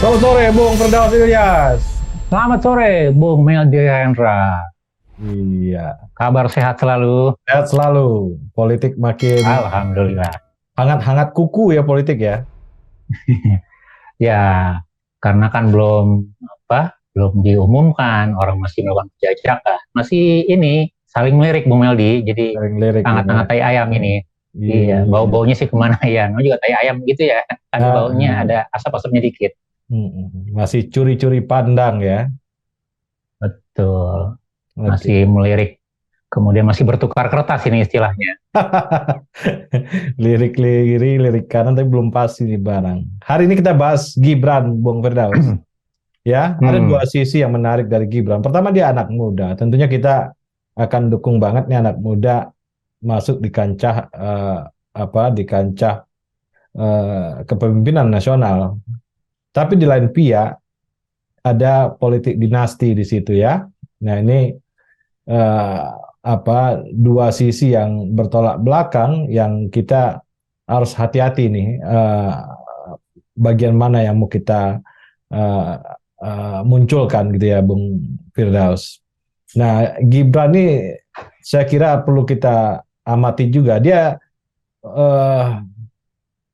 Selamat sore, Bung Firdaus Ilyas. Selamat sore, Bung Meldi Hendra. Iya, Kabar sehat selalu? sehat selalu. Politik makin Alhamdulillah. hangat-hangat kuku ya politik ya. Ya, karena kan belum diumumkan, orang masih melakukan penjajakan. Masih ini saling melirik, Bung Meldi. Jadi Sering lirik hangat-hangat ya. tai ayam ini. Iya, Iya. bau-baunya sih kemana ya? Nó juga tai ayam gitu ya. Ada Ah, baunya, ada asap-asapnya dikit. masih curi-curi pandang ya. Betul. Oke. Masih melirik. Kemudian masih bertukar kertas ini istilahnya. Lirik kiri, lirik kanan, tapi belum pasti nih barang. Hari ini kita bahas Gibran, Bung Firdaus. Ya, ada dua Hmm, sisi yang menarik dari Gibran. Pertama, dia anak muda. Tentunya kita akan dukung banget nih anak muda masuk di kancah di kancah kepemimpinan nasional. Tapi di lain pihak ada politik dinasti di situ ya. Nah ini eh, dua sisi yang bertolak belakang yang kita harus hati-hati nih. Bagian mana yang mau kita eh, munculkan gitu ya, Bung Firdaus. Nah Gibran ini saya kira perlu kita amati juga. Dia eh,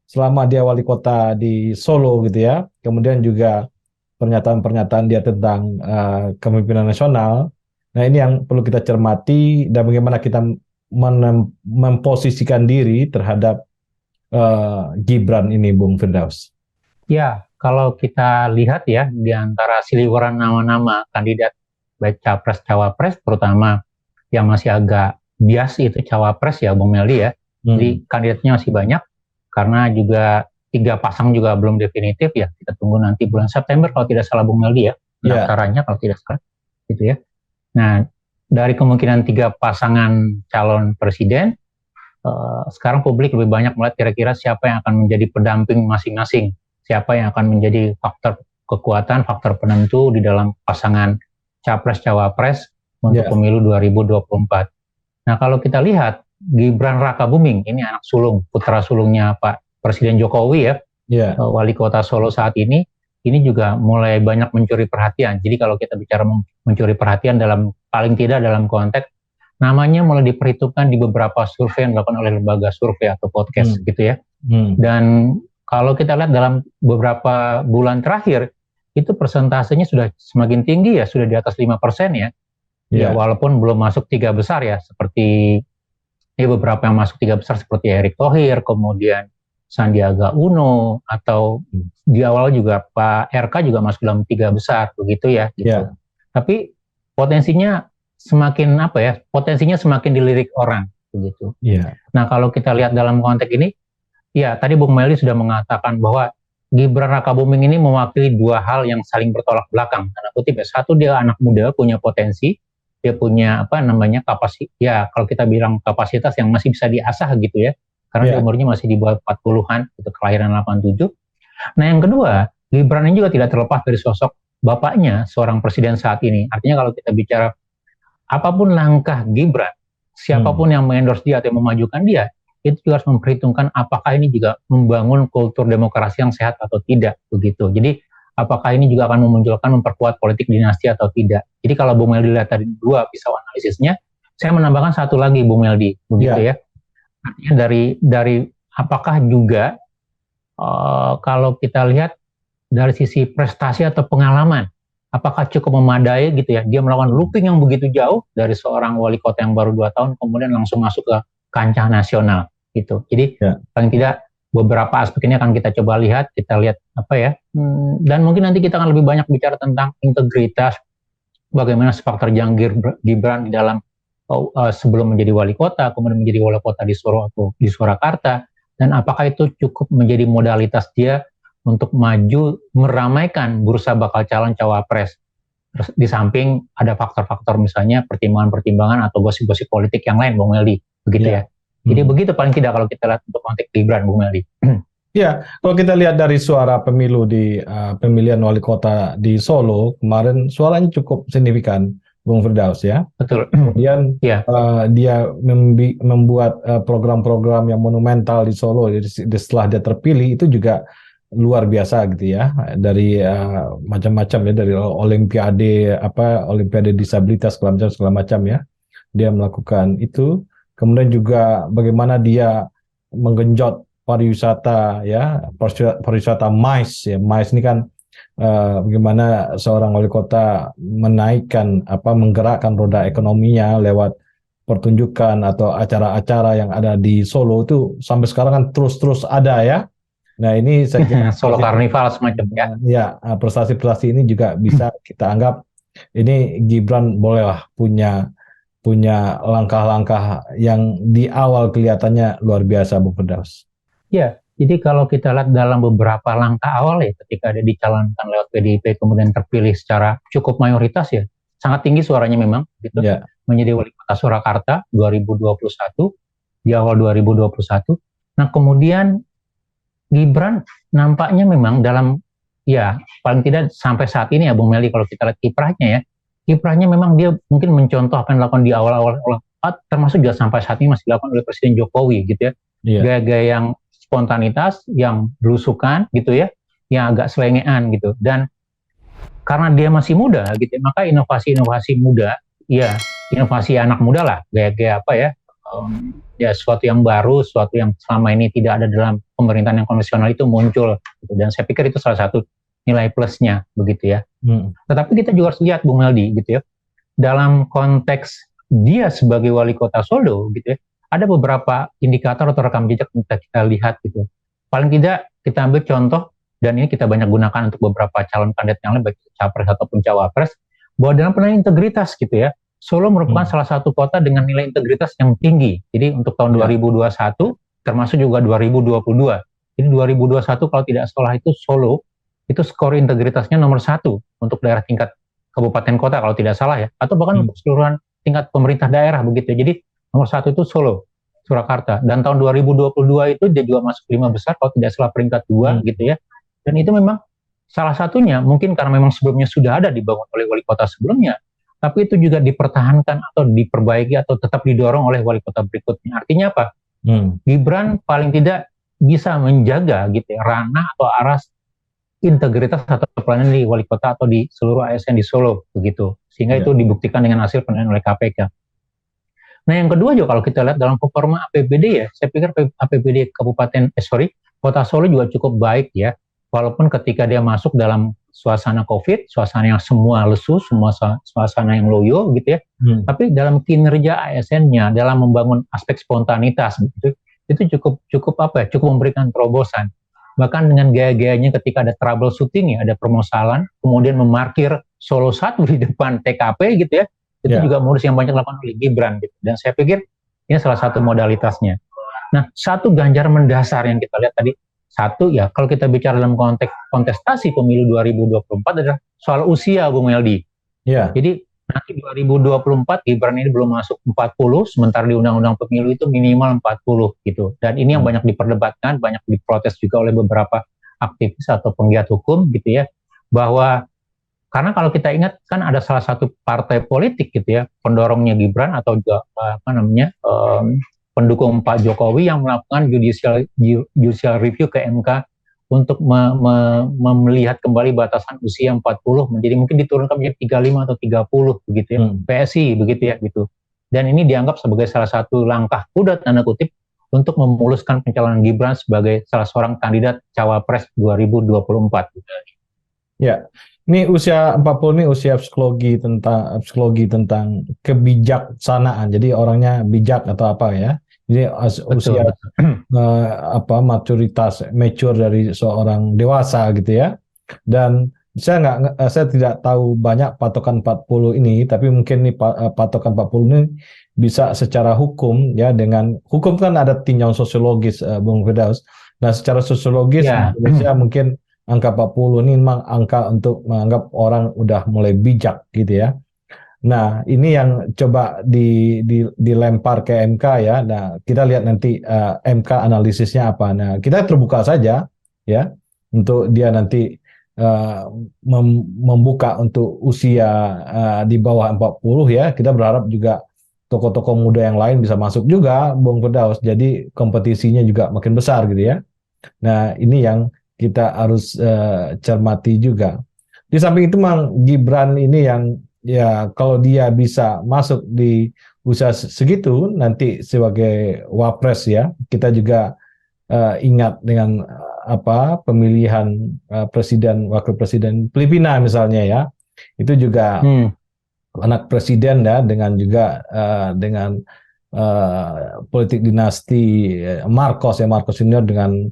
selama dia wali kota di Solo gitu ya. Kemudian juga pernyataan-pernyataan dia tentang kepemimpinan nasional. Nah, ini yang perlu kita cermati dan bagaimana kita memposisikan diri terhadap Gibran ini, Bung Firdaus. Ya, kalau kita lihat ya, di antara seliweran nama-nama kandidat baik capres cawapres, terutama yang masih agak bias itu cawapres ya, Bung Meldi ya. Jadi kandidatnya masih banyak, karena juga 3 pasang juga belum definitif ya. Kita tunggu nanti bulan September kalau tidak salah, Bung Meldi ya, Ya, pendaftarannya kalau tidak salah, gitu ya. Nah, dari kemungkinan 3 pasangan calon presiden, sekarang publik lebih banyak melihat kira-kira siapa yang akan menjadi pendamping masing-masing, siapa yang akan menjadi faktor kekuatan, faktor penentu di dalam pasangan capres-cawapres untuk ya, pemilu 2024. Nah, kalau kita lihat Gibran Rakabuming, ini anak sulung, putra sulungnya Pak Presiden Jokowi ya, ya, wali kota Solo saat ini juga mulai banyak mencuri perhatian. Jadi kalau kita bicara mencuri perhatian dalam paling tidak dalam konteks namanya mulai diperhitungkan di beberapa survei yang dilakukan oleh lembaga survei atau podcast hmm, gitu ya. hmm, Dan kalau kita lihat dalam beberapa bulan terakhir, itu persentasenya sudah semakin tinggi ya, sudah di atas 5% ya. Ya, ya, walaupun belum masuk 3 besar ya, seperti beberapa yang masuk 3 besar seperti Erick Thohir, kemudian Sandiaga Uno, atau di awal juga Pak RK juga masuk dalam 3 besar, begitu ya, gitu. ya, Tapi potensinya potensinya semakin dilirik orang, begitu. ya, Nah, kalau kita lihat dalam konteks ini, ya tadi Bung Meli sudah mengatakan bahwa Gibran Rakabuming ini mewakili 2 hal yang saling bertolak belakang. Tanda kutip ya, satu dia anak muda punya potensi, dia punya kapasitas, ya kalau kita bilang kapasitas yang masih bisa diasah gitu ya, karena dia ya, umurnya masih di bawah 40-an, itu kelahiran 87. Nah yang kedua, Gibran ini juga tidak terlepas dari sosok bapaknya, seorang presiden saat ini. Artinya kalau kita bicara apapun langkah Gibran, hmm, siapapun yang mengendorse dia atau memajukan dia, itu juga harus memperhitungkan apakah ini juga membangun kultur demokrasi yang sehat atau tidak, begitu. Jadi apakah ini juga akan memunculkan, memperkuat politik dinasti atau tidak. Jadi kalau Bung Meldi lihat tadi 2 pisau analisisnya, saya menambahkan satu lagi, Bung Meldi, begitu ya, ya. Artinya dari apakah juga kalau kita lihat dari sisi prestasi atau pengalaman, apakah cukup memadai gitu ya, dia melakukan looping yang begitu jauh dari seorang wali kota yang baru 2 tahun kemudian langsung masuk ke kancah nasional gitu. Jadi ya, paling tidak beberapa aspek ini akan kita coba lihat, kita lihat dan mungkin nanti kita akan lebih banyak bicara tentang integritas, bagaimana faktor Janggir Gibran di dalam sebelum menjadi wali kota, kemudian menjadi wali kota di Solo atau di Surakarta, dan apakah itu cukup menjadi modalitas dia untuk maju meramaikan bursa bakal calon cawapres. Terus di samping ada faktor-faktor misalnya pertimbangan-pertimbangan atau gosip-gosip politik yang lain, Bung Meldi, begitu ya. ya. Jadi begitu paling tidak kalau kita lihat untuk konteks Gibran, Bung Meldi. Ya, kalau kita lihat dari suara pemilu di pemilihan wali kota di Solo kemarin, suaranya cukup signifikan, Bung Firdaus ya. Betul. Kemudian Ya, dia membuat program-program yang monumental di Solo. Jadi setelah dia terpilih itu juga luar biasa gitu ya, dari macam-macam ya, dari olimpiade disabilitas segala macam ya, dia melakukan itu. Kemudian juga bagaimana dia menggenjot pariwisata ya, pariwisata MICE ya. MICE ini kan bagaimana seorang wali kota menaikkan menggerakkan roda ekonominya lewat pertunjukan atau acara-acara yang ada di Solo itu sampai sekarang kan terus-terus ada ya. Nah, ini saya kira Solo Carnival semacam ya. ya, prestasi-prestasi ini juga bisa kita anggap ini Gibran bolehlah punya punya langkah-langkah yang di awal kelihatannya luar biasa, Bung Firdaus. Ya, jadi kalau kita lihat dalam beberapa langkah awal ya, ketika dia dicalonkan lewat PDIP kemudian terpilih secara cukup mayoritas ya, sangat tinggi suaranya memang, gitu, Ya. menjadi wali kota Surakarta 2021, di awal 2021. Nah, kemudian Gibran nampaknya memang dalam, ya paling tidak sampai saat ini ya Bung Meli, kalau kita lihat kiprahnya memang dia mungkin mencontoh apa yang dilakukan di awal-awal, termasuk juga sampai saat ini masih dilakukan oleh Presiden Jokowi gitu ya. Iya. Gaya-gaya yang spontanitas, yang belusukan gitu ya, yang agak selengean gitu. Dan karena dia masih muda gitu ya, maka inovasi-inovasi muda, ya inovasi anak muda lah, gaya-gaya apa ya, ya sesuatu yang baru, sesuatu yang selama ini tidak ada dalam pemerintahan yang konvensional itu muncul gitu. Dan saya pikir itu salah satu nilai plusnya begitu ya. Tetapi kita juga harus lihat Bung Meldi gitu ya, dalam konteks dia sebagai wali kota Solo gitu ya, ada beberapa indikator atau rekam jejak yang kita lihat gitu. Paling tidak kita ambil contoh, dan ini kita banyak gunakan untuk beberapa calon kandidat yang lain, baik capres ataupun cawapres, bahwa dalam penilaian integritas gitu ya, Solo merupakan salah satu kota dengan nilai integritas yang tinggi. Jadi untuk tahun 2021, termasuk juga 2022. Jadi 2021 kalau tidak salah itu Solo, itu skor integritasnya nomor 1 untuk daerah tingkat kabupaten kota kalau tidak salah ya, atau bahkan untuk seluruhan tingkat pemerintah daerah begitu. Jadi nomor 1 itu Solo, Surakarta. Dan tahun 2022 itu dia juga masuk 5 besar kalau tidak salah peringkat 2 gitu ya. Dan itu memang salah satunya mungkin karena memang sebelumnya sudah ada dibangun oleh wali kota sebelumnya, tapi itu juga dipertahankan atau diperbaiki atau tetap didorong oleh wali kota berikutnya. Artinya apa? Gibran paling tidak bisa menjaga gitu ya, ranah atau aras integritas atau pelayanan di wali kota atau di seluruh ASN di Solo begitu. Sehingga itu dibuktikan dengan hasil penilaian oleh KPK. Nah, yang kedua juga kalau kita lihat dalam performa APBD ya, saya pikir APBD Kota Solo juga cukup baik ya. Walaupun ketika dia masuk dalam suasana COVID, suasana yang semua lesu, semua suasana yang loyo gitu ya. Tapi dalam kinerja ASN-nya dalam membangun aspek spontanitas gitu, itu cukup memberikan terobosan. Bahkan dengan gaya-gayanya ketika ada troubleshooting ya, ada permasalahan, kemudian memarkir Solo 1 di depan TKP gitu ya. Itu juga modus yang banyak dilakukan oleh Gibran gitu. Dan saya pikir ini salah satu modalitasnya. Nah, satu ganjar mendasar yang kita lihat tadi, satu ya, kalau kita bicara dalam konteks kontestasi pemilu 2024 adalah soal usia, Bung Meldi. Jadi nanti 2024 Gibran ini belum masuk 40, sementara di Undang-Undang Pemilu itu minimal 40 gitu. Dan ini yang banyak diperdebatkan, banyak diprotes juga oleh beberapa aktivis atau penggiat hukum gitu ya, bahwa karena kalau kita ingat kan ada salah satu partai politik gitu ya, pendorongnya Gibran atau juga pendukung Pak Jokowi yang melakukan judicial review ke MK untuk melihat kembali batasan usia 40 menjadi mungkin diturunkan menjadi 35 atau 30 begitu ya, PSI begitu ya gitu. Dan ini dianggap sebagai salah satu langkah kuda tanda kutip untuk memuluskan pencalonan Gibran sebagai salah seorang kandidat cawapres 2024. Ya, ini usia 40 ini usia psikologi tentang kebijaksanaan. Jadi orangnya bijak atau apa ya. Jadi usia mature dari seorang dewasa gitu ya. Dan saya tidak tahu banyak patokan 40 ini, tapi mungkin nih patokan 40 ini bisa secara hukum ya, dengan hukum kan ada tinjauan sosiologis, Bung Firdaus. Nah, secara sosiologis Indonesia mungkin angka 40 ini memang angka untuk menganggap orang udah mulai bijak gitu ya. Nah, ini yang coba dilempar ke MK ya. Nah, kita lihat nanti MK analisisnya apa. Nah, kita terbuka saja ya untuk dia nanti membuka untuk usia di bawah 40 ya. Kita berharap juga tokoh-tokoh muda yang lain bisa masuk juga, Bung Firdaus. Jadi kompetisinya juga makin besar gitu ya. Nah, ini yang kita harus cermati juga. Di samping itu memang Gibran ini yang ya kalau dia bisa masuk di usia segitu nanti sebagai wapres ya, kita juga ingat dengan pemilihan presiden wakil presiden Filipina misalnya ya, itu juga anak presiden ya, dengan juga dengan politik dinasti Marcos Senior dengan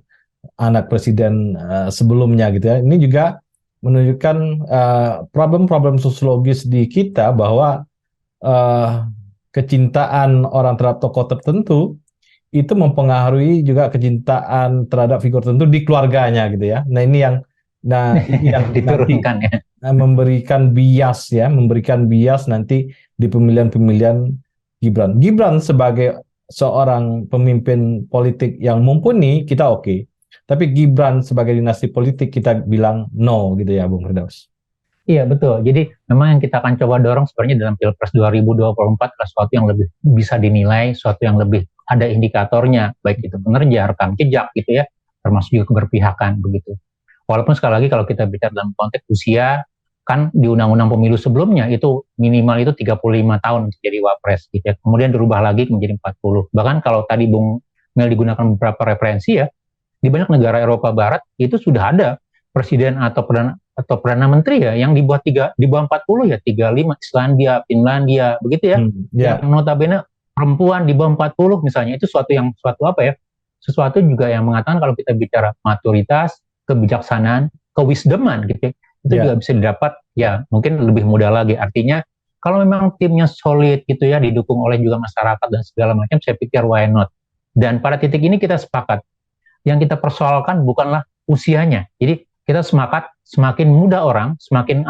anak presiden sebelumnya gitu ya. Ini juga menunjukkan problem-problem sosiologis di kita bahwa kecintaan orang terhadap tokoh tertentu itu mempengaruhi juga kecintaan terhadap figur tertentu di keluarganya gitu ya. Nah ini yang diturunkan nanti ya. memberikan bias nanti di pemilihan-pemilihan Gibran. Gibran sebagai seorang pemimpin politik yang mumpuni kita oke. Tapi Gibran sebagai dinasti politik kita bilang no gitu ya Bung Firdaus. Iya betul. Jadi memang yang kita akan coba dorong sebenarnya dalam Pilpres 2024 adalah sesuatu yang lebih bisa dinilai, sesuatu yang lebih ada indikatornya, baik itu kinerja, rekam jejak gitu ya, termasuk juga keberpihakan begitu. Walaupun sekali lagi kalau kita bicara dalam konteks usia, kan di undang-undang pemilu sebelumnya itu minimal itu 35 tahun untuk jadi wapres gitu ya. Kemudian dirubah lagi menjadi 40. Bahkan kalau tadi Bung Mel digunakan beberapa referensi ya, di banyak negara Eropa Barat itu sudah ada presiden atau perdana menteri ya yang di bawah 40 ya, 35, Islandia, Finlandia begitu ya. Yang notabene perempuan di bawah 40 misalnya, itu sesuatu juga yang mengatakan kalau kita bicara maturitas, kebijaksanaan, kewisdoman gitu ya, itu juga bisa didapat ya mungkin lebih mudah lagi. Artinya kalau memang timnya solid gitu ya, didukung oleh juga masyarakat dan segala macam, saya pikir why not. Dan pada titik ini kita sepakat, yang kita persoalkan bukanlah usianya. Jadi kita sepakat semakin muda orang, semakin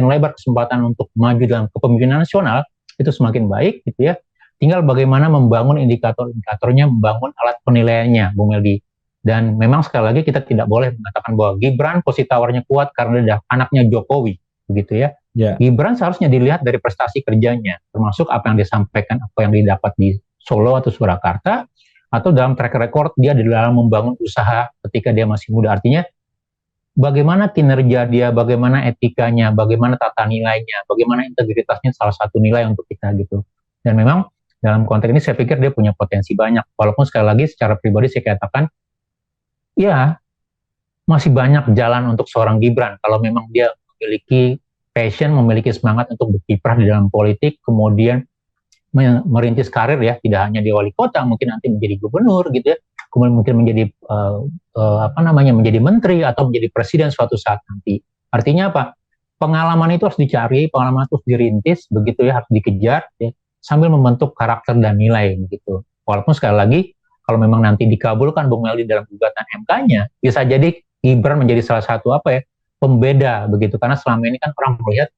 lebar kesempatan untuk maju dalam kepemimpinan nasional, itu semakin baik gitu ya. Tinggal bagaimana membangun indikator-indikatornya, membangun alat penilaiannya, Bung Meldi. Dan memang sekali lagi kita tidak boleh mengatakan bahwa Gibran posisi tawarnya kuat karena dia anaknya Jokowi, begitu ya. Gibran seharusnya dilihat dari prestasi kerjanya, termasuk apa yang disampaikan, apa yang didapat di Solo atau Surakarta, atau dalam track record dia di dalam membangun usaha ketika dia masih muda. Artinya bagaimana kinerja dia, bagaimana etikanya, bagaimana tata nilainya, bagaimana integritasnya, salah satu nilai untuk kita gitu. Dan memang dalam konteks ini saya pikir dia punya potensi banyak. Walaupun sekali lagi secara pribadi saya katakan, ya masih banyak jalan untuk seorang Gibran. Kalau memang dia memiliki passion, memiliki semangat untuk berkiprah di dalam politik, kemudian merintis karir ya, tidak hanya di wali kota, mungkin nanti menjadi gubernur gitu ya, kemudian mungkin menjadi menjadi menteri atau menjadi presiden suatu saat nanti. Artinya apa? Pengalaman itu harus dicari, pengalaman itu harus dirintis, begitu ya, harus dikejar ya, sambil membentuk karakter dan nilai begitu. Walaupun sekali lagi kalau memang nanti dikabulkan Bung Meldi dalam gugatan MK-nya, bisa jadi Gibran menjadi salah satu pembeda begitu, karena selama ini kan orang melihat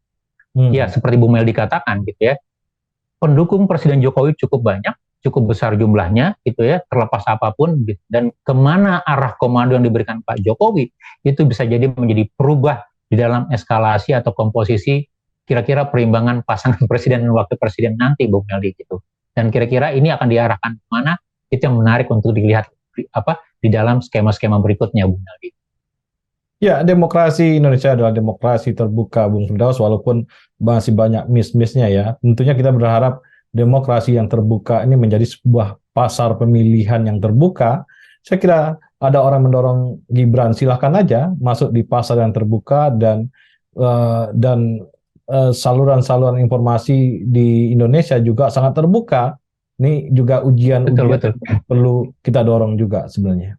ya seperti Bung Meldi katakan gitu ya, pendukung Presiden Jokowi cukup banyak, cukup besar jumlahnya gitu ya, terlepas apapun gitu. Dan kemana arah komando yang diberikan Pak Jokowi itu bisa jadi menjadi perubah di dalam eskalasi atau komposisi kira-kira perimbangan pasangan presiden dan wakil presiden nanti, Bung Meldi gitu. Dan kira-kira ini akan diarahkan kemana, itu yang menarik untuk dilihat di dalam skema-skema berikutnya, Bung Meldi. Ya, demokrasi Indonesia adalah demokrasi terbuka, Bung Firdaus, walaupun masih banyak miss-missnya ya. Tentunya kita berharap demokrasi yang terbuka ini menjadi sebuah pasar pemilihan yang terbuka. Saya kira ada orang mendorong Gibran, silahkan aja masuk di pasar yang terbuka, dan saluran-saluran informasi di Indonesia juga sangat terbuka. Ini juga ujian perlu kita dorong juga sebenarnya.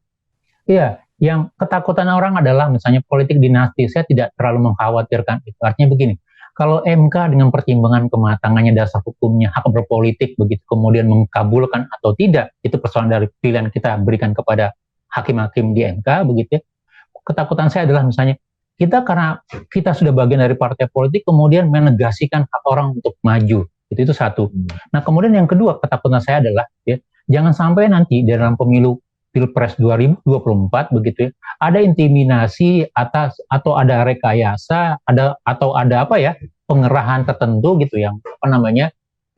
Iya. Yang ketakutan orang adalah misalnya politik dinasti. Saya tidak terlalu mengkhawatirkan itu. Artinya begini, kalau MK dengan pertimbangan kematangannya, dasar hukumnya, hak berpolitik begitu, kemudian mengkabulkan atau tidak, itu persoalan dari pilihan kita berikan kepada hakim-hakim di MK begitu ya. Ketakutan saya adalah misalnya karena kita sudah bagian dari partai politik, kemudian menegasikan hak orang untuk maju. Itu satu. Nah kemudian yang kedua, ketakutan saya adalah ya, jangan sampai nanti dalam pemilu Pilpres 2024 begitu ya, ada intimidasi atau ada rekayasa, ada pengerahan tertentu gitu yang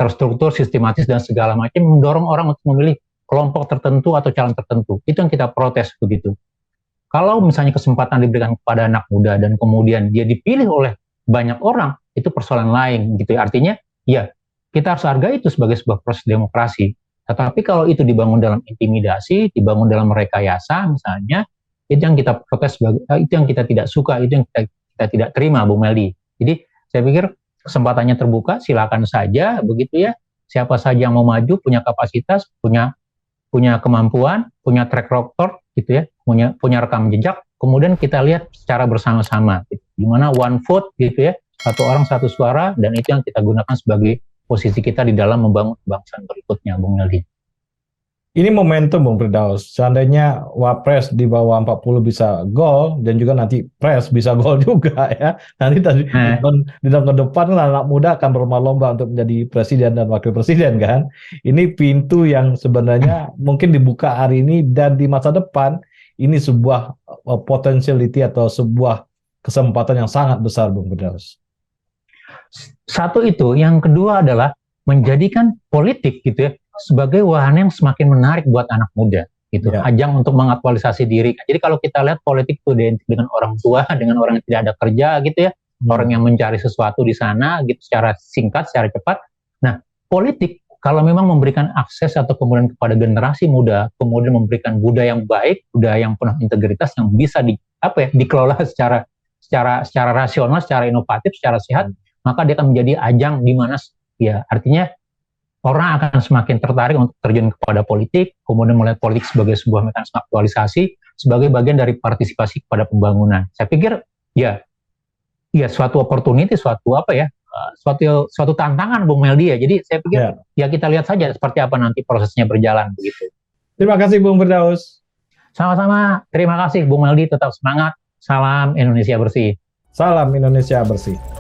terstruktur, sistematis dan segala macam, mendorong orang untuk memilih kelompok tertentu atau calon tertentu. Itu yang kita protes begitu. Kalau misalnya kesempatan diberikan kepada anak muda dan kemudian dia dipilih oleh banyak orang, itu persoalan lain gitu ya. Artinya ya kita harus hargai itu sebagai sebuah proses demokrasi. Tetapi kalau itu dibangun dalam intimidasi, dibangun dalam rekayasa misalnya, itu yang kita protes, itu yang kita tidak suka, itu yang kita tidak terima, Bung Meldi. Jadi saya pikir kesempatannya terbuka, silakan saja begitu ya. Siapa saja yang mau maju, punya kapasitas, punya kemampuan, punya track record gitu ya, punya rekam jejak. Kemudian kita lihat secara bersama-sama, gitu. Gimana one vote gitu ya, satu orang satu suara, dan itu yang kita gunakan sebagai posisi kita di dalam membangun kebangsaan berikutnya, Bung Meldi. Ini momentum, Bung Firdaus. Seandainya Wapres di bawah 40 bisa gol, dan juga nanti Pres bisa gol juga ya. Nanti tadi di tahun ke depan anak muda akan berlomba-lomba untuk menjadi presiden dan wakil presiden kan. Ini pintu yang sebenarnya mungkin dibuka hari ini, dan di masa depan ini sebuah potentiality atau sebuah kesempatan yang sangat besar, Bung Firdaus. Satu itu, yang kedua adalah menjadikan politik gitu ya sebagai wahana yang semakin menarik buat anak muda gitu, ajang untuk mengaktualisasi diri. Jadi kalau kita lihat politik itu identik dengan orang tua, dengan orang yang tidak ada kerja gitu ya, orang yang mencari sesuatu di sana gitu secara singkat, secara cepat. Nah, politik kalau memang memberikan akses atau kemudian kepada generasi muda, kemudian memberikan budaya yang baik, budaya yang penuh integritas yang bisa dikelola secara rasional, secara inovatif, secara sehat, maka dia akan menjadi ajang di mana ya artinya orang akan semakin tertarik untuk terjun kepada politik, kemudian melihat politik sebagai sebuah mekanisme aktualisasi, sebagai bagian dari partisipasi kepada pembangunan. Saya pikir ya suatu opportunity, suatu tantangan, Bung Meldi ya. Jadi saya pikir ya kita lihat saja seperti apa nanti prosesnya berjalan begitu. Terima kasih, Bung Firdaus. Sama-sama, terima kasih Bung Meldi, tetap semangat. Salam Indonesia bersih. Salam Indonesia bersih.